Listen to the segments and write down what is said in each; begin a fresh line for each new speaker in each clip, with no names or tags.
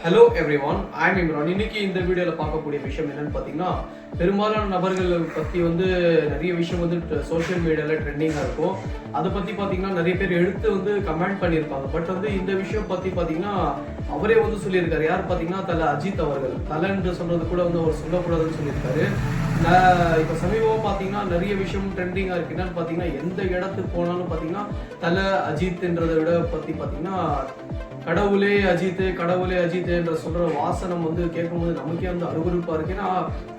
Hello everyone, I'm Imran. இன்னைக்கு இந்த வீடியோவில் பார்க்கக்கூடிய விஷயம் என்னன்னு பார்த்தீங்கன்னா, பெரும்பாலான நபர்கள் பற்றி நிறைய விஷயம் சோஷியல் மீடியாவில் ட்ரெண்டிங்காக இருக்கும். அதை பற்றி பார்த்தீங்கன்னா நிறைய பேர் எடுத்து கமெண்ட் பண்ணியிருப்பாங்க. பட் இந்த விஷயம் பற்றி பார்த்தீங்கன்னா அவரே சொல்லியிருக்காரு. யார் பார்த்தீங்கன்னா தலை அஜித் அவர்கள். தலைன்னு சொல்றது கூட அவர் சொல்லக்கூடாதுன்னு சொல்லியிருக்காரு. இப்போ சமீபமாக பார்த்தீங்கன்னா நிறைய விஷயம் ட்ரெண்டிங்காக இருக்கு. என்னன்னு பார்த்தீங்கன்னா எந்த இடத்துக்கு போனாலும் பார்த்தீங்கன்னா தலை அஜித்ன்றதை விட பற்றி பார்த்தீங்கன்னா கடவுளே அஜித் என்ற சொல்ற வாசனம் கேட்கும்போது நமக்கே அருவருப்பா இருக்கு. ஏன்னா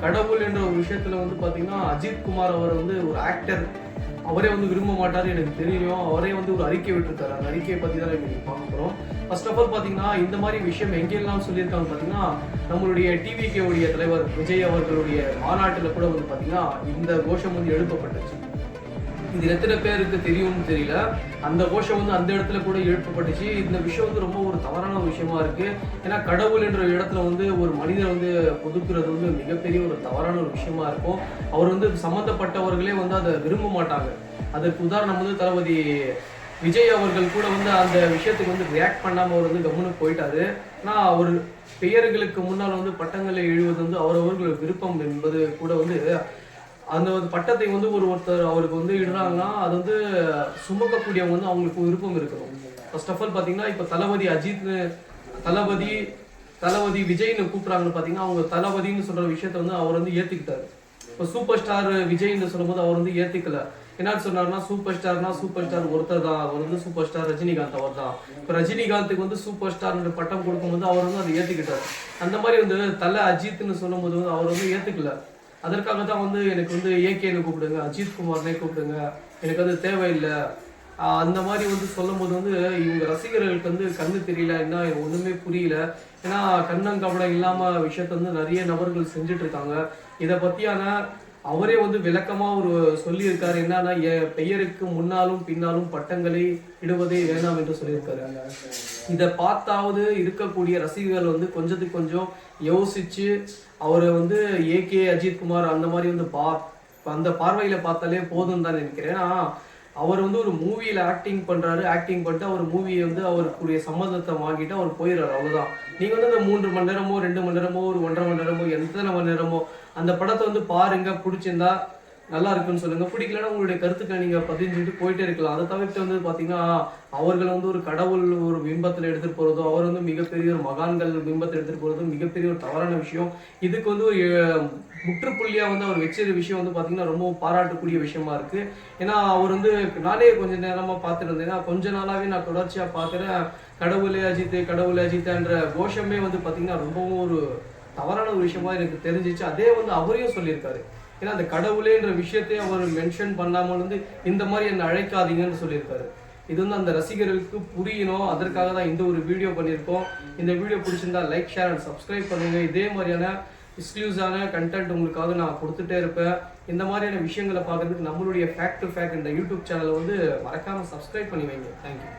கடவுள் என்ற ஒரு விஷயத்துல பாத்தீங்கன்னா அஜித் குமார் அவர் ஒரு ஆக்டர். அவரே விரும்ப மாட்டாரு எனக்கு தெரியும். அவரே ஒரு அறிக்கை விட்டுருக்காரு. அந்த அறிக்கையை பத்தி தான் இன்னைக்கு பார்க்க போறோம். ஃபர்ஸ்ட் ஆஃப் ஆல் பாத்தீங்கன்னா இந்த மாதிரி விஷயம் எங்கெல்லாம் சொல்லியிருக்காங்க பாத்தீங்கன்னா நம்மளுடைய டிவிகே உடைய தலைவர் விஜய் அவர்களுடைய மாநாட்டுல கூட பாத்தீங்கன்னா இந்த கோஷம் எழுப்பப்பட்டுச்சு. இது எத்தனை பேருக்கு தெரியும்னு தெரியல. அந்த கோஷம் அந்த இடத்துல கூட எழுப்பப்பட்டுச்சு. இந்த விஷயம் ரொம்ப ஒரு தவறான விஷயமா இருக்கு. ஏன்னா கடவுள் என்ற இடத்துல ஒரு மனிதர் ஒதுக்குறது மிகப்பெரிய ஒரு தவறான ஒரு விஷயமா இருக்கும். அவர் சம்பந்தப்பட்டவர்களே அதை விரும்ப மாட்டாங்க. அதற்கு உதாரணம் தளபதி விஜய் அவர்கள் கூட அந்த விஷயத்துக்கு ரியாக்ட் பண்ணாம அவர் கம்முன்னு போயிட்டாரு. ஆனா அவர் பெயர்களுக்கு முன்னால் பட்டங்களை எழுவது அவரவர்கள் விருப்பம் என்பது கூட அந்த பட்டத்தை ஒருத்தர் அவருக்கு இடுறாங்கன்னா அது சுமக்கக்கூடியவங்க அவங்களுக்கு விருப்பம் இருக்கணும். ஃபர்ஸ்ட் ஆஃப் ஆல் பாத்தீங்கன்னா இப்ப தளபதி அஜித்னு தளபதி விஜய்னு கூப்பிடுறாங்கன்னு பாத்தீங்கன்னா அவங்க தளபதினு சொல்ற விஷயத்த அவர் ஏத்துக்கிட்டாரு. இப்போ சூப்பர் ஸ்டார் விஜய்னு சொல்லும்போது அவர் ஏத்துக்கல. என்ன சொன்னாருன்னா சூப்பர் ஸ்டார் ஒருத்தர் தான். அவர் சூப்பர் ஸ்டார் ரஜினிகாந்த் அவர் தான். இப்போ ரஜினிகாந்துக்கு சூப்பர் ஸ்டார் பட்டம் கொடுக்கும்போது அவர் அதை ஏத்துக்கிட்டாரு. அந்த மாதிரி தலை அஜித்னு சொல்லும் போது அவர் ஏத்துக்கல. அதற்காக தான் எனக்கு ஏகேன்னு கூப்பிடுங்க, அஜித் குமார்னே கூப்பிடுங்க, எனக்கு அது தேவையில்லை. அந்த மாதிரி சொல்லும் போது இவங்க ரசிகர்களுக்கு கண்ணு தெரியல, என்ன ஒண்ணுமே புரியல. ஏன்னா கண்ணங்கபடம் இல்லாம விஷயத்த நிறைய நபர்கள் செஞ்சுட்டு இருக்காங்க. இதை பத்தியான அவரே விளக்கமா சொல்லியிருக்காரு. என்னன்னா பெயருக்கு முன்னாலும் பின்னாலும் பட்டங்களை இடுவதே வேணாம் என்று சொல்லியிருக்காரு. இதை பார்த்தாவது இருக்கக்கூடிய ரசிகர்கள் கொஞ்சத்துக்கு கொஞ்சம் யோசிச்சு அவரை ஏகே அஜித் குமார் அந்த மாதிரி அந்த பார்வையில பார்த்தாலே போதும் தான் நினைக்கிறேன். ஏன்னா அவர் ஒரு மூவியில ஆக்டிங் பண்ணிட்டு அவர் மூவியை அவருக்குரிய சம்மதத்தை வாங்கிட்டு அவர் போயிடுறாரு. அவ்வளவுதான். நீங்க அந்த 3 மணி நேரமோ 2 மணி நேரமோ ஒரு 1.5 மணி நேரமோ எத்தனை மணி நேரமோ அந்த படத்தை பாருங்க. பிடிச்சிருந்தா நல்லா இருக்குன்னு சொல்லுங்க. பிடிக்கலன்னா உங்களுடைய கருத்துக்களை நீங்க பதிஞ்சுட்டு போயிட்டே இருக்கலாம். அதை தவிர்த்து பாத்தீங்கன்னா அவர்கள் ஒரு கடவுள் ஒரு பிம்பத்துல எடுத்துட்டு போறதோ அவர் மிகப்பெரிய ஒரு மகான்கள் பிம்பத்தை எடுத்துட்டு போறதும் மிகப்பெரிய ஒரு தவறான விஷயம். இதுக்கு ஒரு முற்றுப்புள்ளியா அவர் வச்ச விஷயம் பாத்தீங்கன்னா ரொம்ப பாராட்டக்கூடிய விஷயமா இருக்கு. ஏன்னா அவர் நானே கொஞ்ச நேரமா பார்த்துட்டு இருந்தேன். கொஞ்ச நாளாவே நான் தொடர்ச்சியா பார்க்கிறேன். கடவுளே அஜித் என்ற கோஷமே பாத்தீங்கன்னா ரொம்பவும் ஒரு தவறான ஒரு விஷயமா எனக்கு தெரிஞ்சிச்சு. அதே அவரையும் சொல்லியிருக்காரு. ஏன்னா அந்த கடவுளேன்ற விஷயத்தையும் அவர் மென்ஷன் பண்ணாமல் இந்த மாதிரி என்னை அழைக்காதீங்கன்னு சொல்லியிருக்காரு. இது அந்த ரசிகர்களுக்கு புரியணும். அதற்காக தான் இந்த ஒரு வீடியோ பண்ணியிருக்கோம். இந்த வீடியோ பிடிச்சிருந்தா லைக், ஷேர் அண்ட் சப்ஸ்கிரைப் பண்ணுங்க. இதே மாதிரியான எக்ஸ்க்ளூசிவான கண்டென்ட் உங்களுக்காக நான் கொடுத்துட்டே இருப்பேன். இந்த மாதிரியான விஷயங்களை பார்க்கறதுக்கு நம்மளுடைய ஃபேக்ட் டு ஃபேக்ட் இந்த யூடியூப் சேனலை மறக்காம சப்ஸ்கிரைப் பண்ணி வைங்க. தேங்க்யூ.